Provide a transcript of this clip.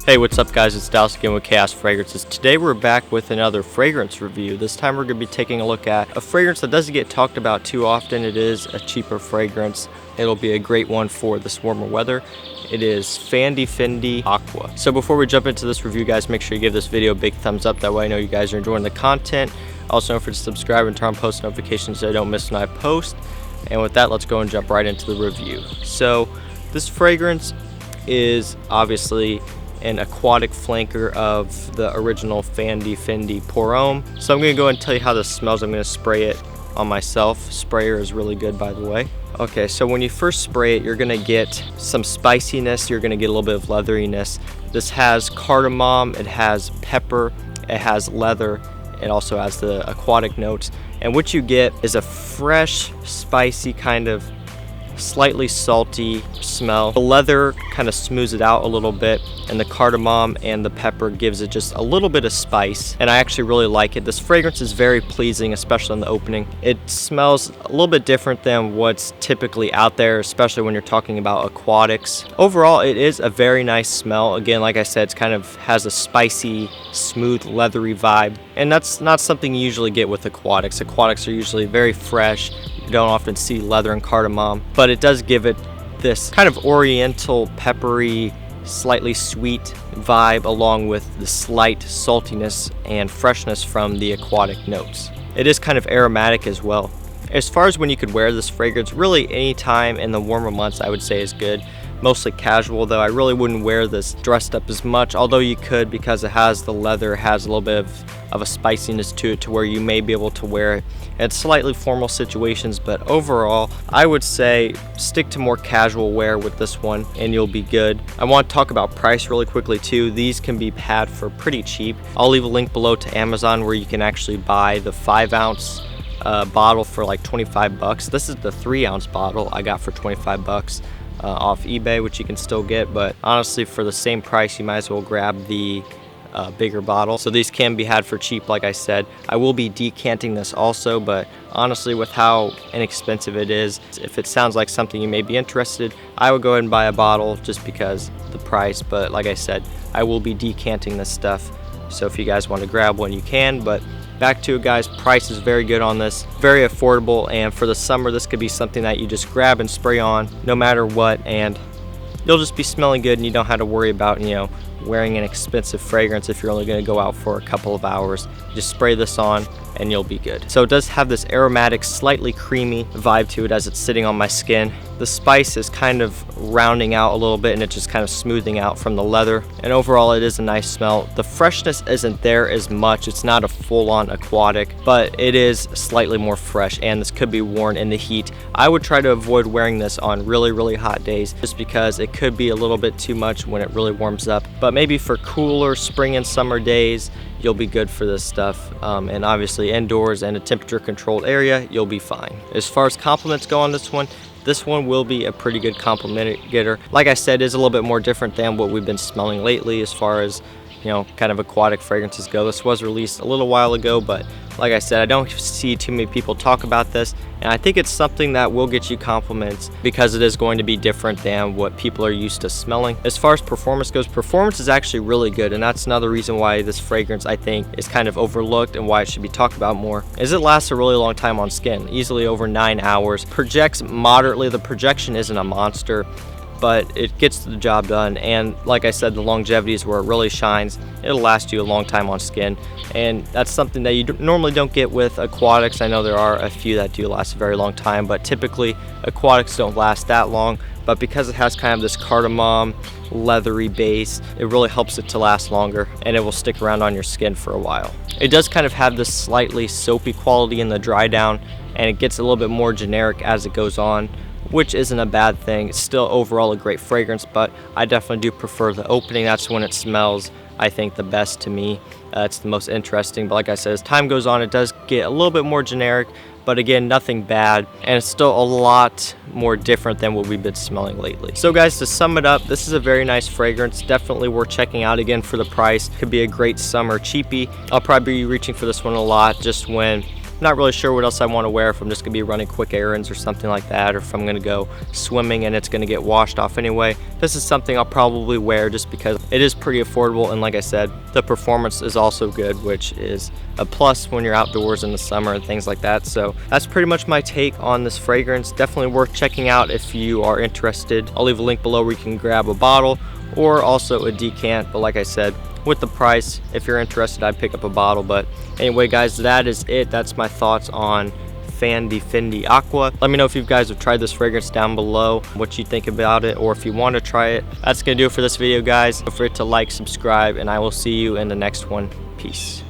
Hey, what's up guys, it's Dallas again with Chaos Fragrances. Today we're back with another fragrance review. This time we're going to be taking a look at a fragrance that doesn't get talked about too often. It is a cheaper fragrance. It'll be a great one for this warmer weather. It is Fan Di Fendi Acqua. So before we jump into this review guys, make sure you give this video a big thumbs up. That way I know you guys are enjoying the content. Also don't forget to subscribe and turn on post notifications so I don't miss when I post. And with that, let's go and jump right into the review. So this fragrance is obviously an aquatic flanker of the original Fan Di Fendi Pour Homme. So I'm going to go and tell you how this smells. I'm going to spray it on myself. Sprayer is really good, by the way. Okay, so when you first spray it, you're going to get some spiciness. You're going to get a little bit of leatheriness. This has cardamom, it has pepper, it has leather, it also has the aquatic notes. And what you get is a fresh, spicy kind of slightly salty smell. The leather kind of smooths it out a little bit, and the cardamom and the pepper gives it just a little bit of spice, and I actually really like it. This fragrance is very pleasing, especially in the opening. It smells a little bit different than what's typically out there, especially when you're talking about aquatics. Overall, it is a very nice smell. Again, like I said, it's kind of has a spicy, smooth, leathery vibe, and that's not something you usually get with aquatics. Aquatics are usually very fresh. You don't often see leather and cardamom, but it does give it this kind of oriental, peppery, slightly sweet vibe, along with the slight saltiness and freshness from the aquatic notes. It is kind of aromatic as well. As far as when you could wear this fragrance, really any time in the warmer months I would say is good. Mostly casual though. I really wouldn't wear this dressed up as much, although you could, because it has the leather, it has a little bit of a spiciness to it to where you may be able to wear it in slightly formal situations. But overall, I would say stick to more casual wear with this one and you'll be good. I want to talk about price really quickly too. These can be had for pretty cheap. I'll leave a link below to Amazon where you can actually buy the 5-ounce bottle for like 25 bucks. This is the 3-ounce bottle I got for 25 bucks. Off eBay, which you can still get, but honestly for the same price you might as well grab the bigger bottle. So these can be had for cheap, like I said. I will be decanting this also, but honestly with how inexpensive it is, if it sounds like something you may be interested, I would go ahead and buy a bottle just because the price. But like I said, I will be decanting this stuff, so if you guys want to grab one you can. But back to it guys, price is very good on this, very affordable, and for the summer this could be something that you just grab and spray on no matter what, and you'll just be smelling good and you don't have to worry about, you know, wearing an expensive fragrance if you're only going to go out for a couple of hours. Just spray this on and you'll be good. So it does have this aromatic, slightly creamy vibe to it as it's sitting on my skin. The spice is kind of rounding out a little bit and it's just kind of smoothing out from the leather, and overall it is a nice smell. The freshness isn't there as much. It's not a full-on aquatic, but it is slightly more fresh, and this could be worn in the heat. I would try to avoid wearing this on really hot days just because it could be a little bit too much when it really warms up, but maybe for cooler spring and summer days you'll be good for this stuff, and obviously indoors in a temperature controlled area you'll be fine. As far as compliments go on this one will be a pretty good compliment getter. Like I said, it is a little bit more different than what we've been smelling lately as far as, you know, kind of aquatic fragrances go. This was released a little while ago, but like I said, I don't see too many people talk about this, and I think it's something that will get you compliments because it is going to be different than what people are used to smelling. As far as performance goes, performance is actually really good, and that's another reason why this fragrance I think is kind of overlooked and why it should be talked about more, is it lasts a really long time on skin, easily over 9 hours. Projects moderately. The projection isn't a monster, but it gets the job done, and like I said, the longevity is where it really shines. It'll last you a long time on skin, and that's something that you normally don't get with aquatics. I know there are a few that do last a very long time, but typically aquatics don't last that long. But because it has kind of this cardamom leathery base, it really helps it to last longer, and it will stick around on your skin for a while. It does kind of have this slightly soapy quality in the dry down, and it gets a little bit more generic as it goes on, which isn't a bad thing. It's still overall a great fragrance, but I definitely do prefer the opening. That's when it smells, I think, the best to me. It's the most interesting, but like I said, as time goes on it does get a little bit more generic, but again, nothing bad, and it's still a lot more different than what we've been smelling lately. So guys, to sum it up, this is a very nice fragrance, definitely worth checking out. Again, for the price, could be a great summer cheapie. I'll probably be reaching for this one a lot just when not really sure what else I want to wear, if I'm just going to be running quick errands or something like that, or if I'm going to go swimming and it's going to get washed off anyway. This is something I'll probably wear just because it is pretty affordable, and like I said, the performance is also good, which is a plus when you're outdoors in the summer and things like that. So that's pretty much my take on this fragrance. Definitely worth checking out if you are interested. I'll leave a link below where you can grab a bottle or also a decant, but like I said, with the price, if you're interested, I'd pick up a bottle. But anyway guys, that is it. That's my thoughts on Fan Di Fendi Acqua. Let me know if you guys have tried this fragrance down below, what you think about it, or if you want to try it. That's gonna do it for this video guys. Don't forget to like, subscribe, and I will see you in the next one. Peace.